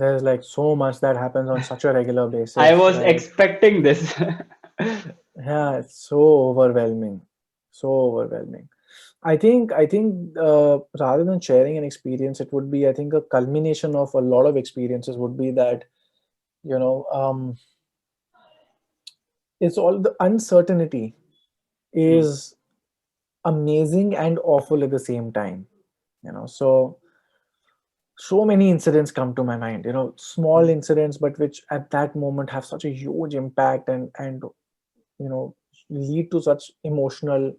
There's like so much that happens on such a regular I basis, was right? expecting this. Yeah, it's so overwhelming, so overwhelming. I think rather than sharing an experience, it would be, I think, a culmination of a lot of experiences would be that, you know, it's all the uncertainty Hmm. is amazing and awful at the same time. So many incidents come to my mind, small incidents, but which at that moment have such a huge impact and you know lead to such emotional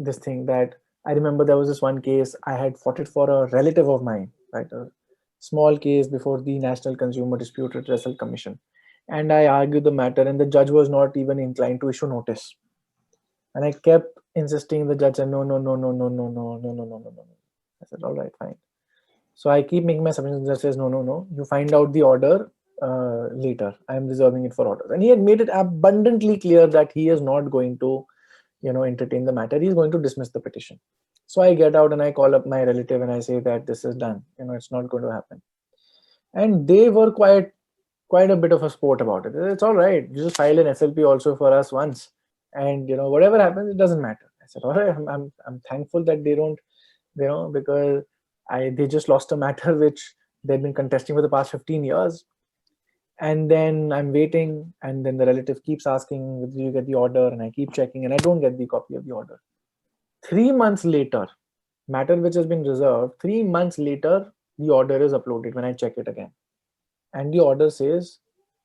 this thing that I remember. There was this one case I had fought it for a relative of mine, right? A small case before the National Consumer Dispute Redressal Commission. And I argued the matter, and the judge was not even inclined to issue notice. And I kept insisting. The judge said, no, no, no, no, no, no, no, no, no, no, no, no. I said, all right, fine. So I keep making my submissions. The judge says, no, no, no. You find out the order later. I am reserving it for orders. And he had made it abundantly clear that he is not going to entertain the matter. He's going to dismiss the petition. So I get out and I call up my relative and I say that this is done. It's not going to happen. And they were quite a bit of a sport about it. It's all right. You just file an SLP also for us once, and whatever happens, it doesn't matter. I said, all right. I'm thankful that they don't, because they just lost a matter which they've been contesting for the past 15 years. And then I'm waiting, and then the relative keeps asking, "Did you get the order?" And I keep checking, and I don't get the copy of the order. 3 months later, matter which has been reserved, 3 months later, the order is uploaded when I check it again. And the order says,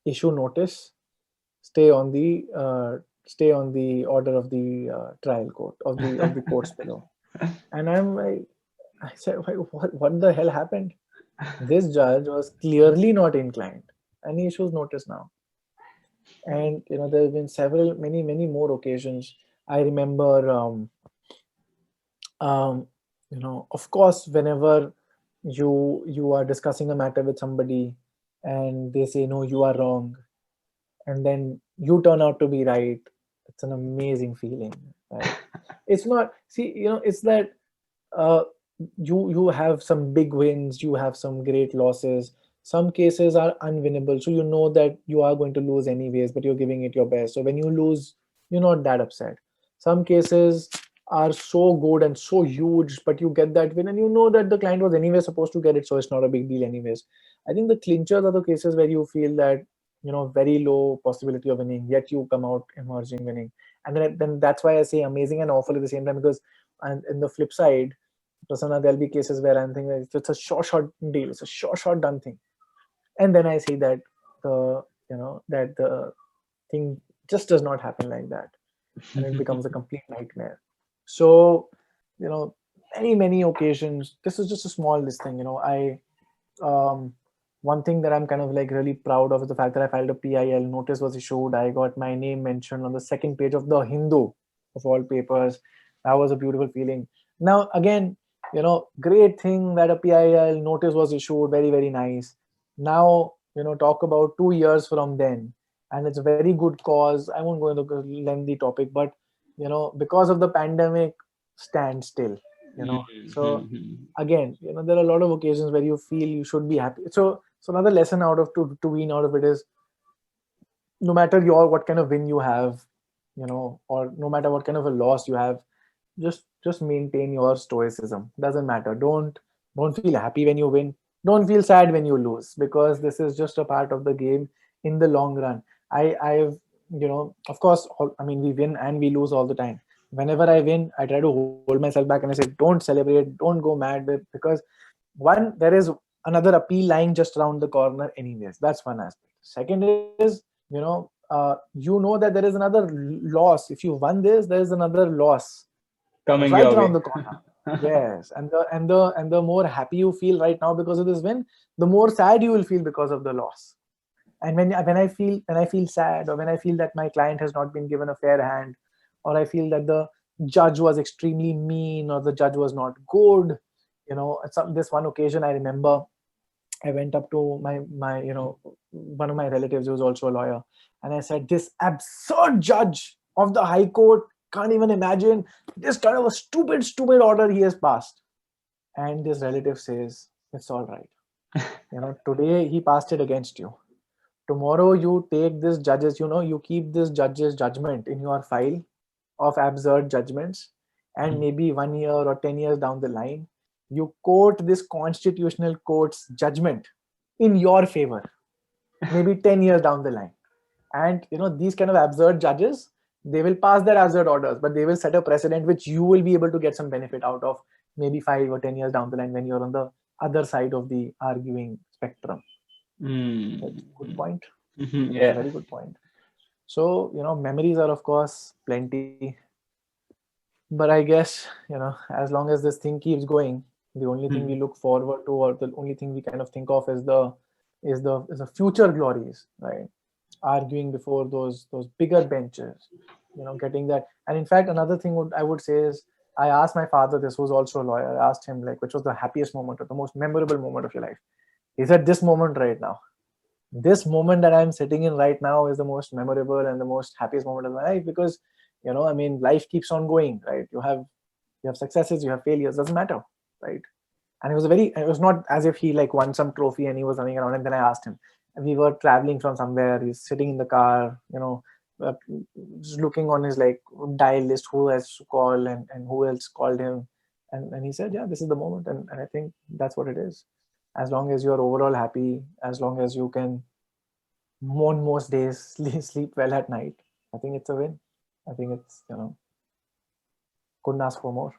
issue notice, stay on the order of the trial court, of the courts below. And I'm like, I said, what the hell happened? This judge was clearly not inclined, and he issues notice now. And there have been many more occasions. I remember, of course, whenever you are discussing a matter with somebody and they say no, you are wrong, and then you turn out to be right, it's an amazing feeling, right? It's not, see, it's that uh, you have some big wins, you have some great losses. Some cases are unwinnable, so you know that you are going to lose anyways, but you're giving it your best. So when you lose, you're not that upset. Some cases are so good and so huge, but you get that win and you know that the client was anyway supposed to get it, so it's not a big deal anyways. I think the clinchers are the cases where you feel that very low possibility of winning, yet you come out emerging winning. And then that's why I say amazing and awful at the same time, because and in the flip side, Prasanna, there'll be cases where I'm thinking it's a short deal, it's a short done thing, and then I see that the thing just does not happen like that, and it becomes a complete nightmare. So, you know, many occasions. This is just a small this thing. Um, One thing that I'm kind of like really proud of is the fact that I filed a PIL. Notice was issued. I got my name mentioned on the second page of the Hindu, of all papers. That was a beautiful feeling. Now again, great thing that a PIL notice was issued. Very very nice. Now talk about 2 years from then, and it's a very good cause. I won't go into the lengthy topic, but because of the pandemic, stand still. So again, there are a lot of occasions where you feel you should be happy. So another lesson out of to wean out of it is, no matter what kind of win you have, or no matter what kind of a loss you have, just maintain your stoicism. Doesn't matter. Don't feel happy when you win. Don't feel sad when you lose, because this is just a part of the game in the long run. I've of course, I mean, we win and we lose all the time. Whenever I win, I try to hold myself back and I say, don't celebrate, don't go mad, because one, there is another appeal lying just around the corner anyways. That's one aspect. Second is, that there is another loss. If you won this, there is another loss Coming right your around way. the corner. Yes, and the more happy you feel right now because of this win, the more sad you will feel because of the loss. And when I feel sad, or when I feel that my client has not been given a fair hand, or I feel that the judge was extremely mean, or the judge was not good, this one occasion I remember, I went up to my one of my relatives who was also a lawyer, and I said, "This absurd judge of the High Court can't even imagine this kind of a stupid order he has passed." And this relative says, "It's all right. Today he passed it against you. Tomorrow you take this judge's, you keep this judge's judgment in your file of absurd judgments, and maybe 1 year or 10 years down the line, you quote this constitutional court's judgment in your favor, maybe 10 years down the line. And these kind of absurd judges, they will pass their absurd orders, but they will set a precedent which you will be able to get some benefit out of, maybe 5 or 10 years down the line, when you're on the other side of the arguing spectrum. That's a good point. That's a Yeah. very good point. So, memories are, of course, plenty. But I guess, as long as this thing keeps going, the only thing we Mm. look forward to, or the only thing we kind of think of, is the future glories, right? Arguing before those bigger benches, getting that. And in fact, another thing I would say is, I asked my father, this was also a lawyer, I asked him, like, which was the happiest moment or the most memorable moment of your life. He said, this moment right now. This moment that I'm sitting in right now is the most memorable and the most happiest moment of my life, because I mean, life keeps on going, right? You have successes, you have failures, doesn't matter, right? And it was not as if he like won some trophy and he was running around. And then I asked him, and we were traveling from somewhere, he's sitting in the car, uh, just looking on his like dial list, who has to call, and who else called him. And he said, yeah, this is the moment. And I think that's what it is. As long as you're overall happy, as long as you can on most days sleep well at night, I think it's a win. I think it's, couldn't ask for more.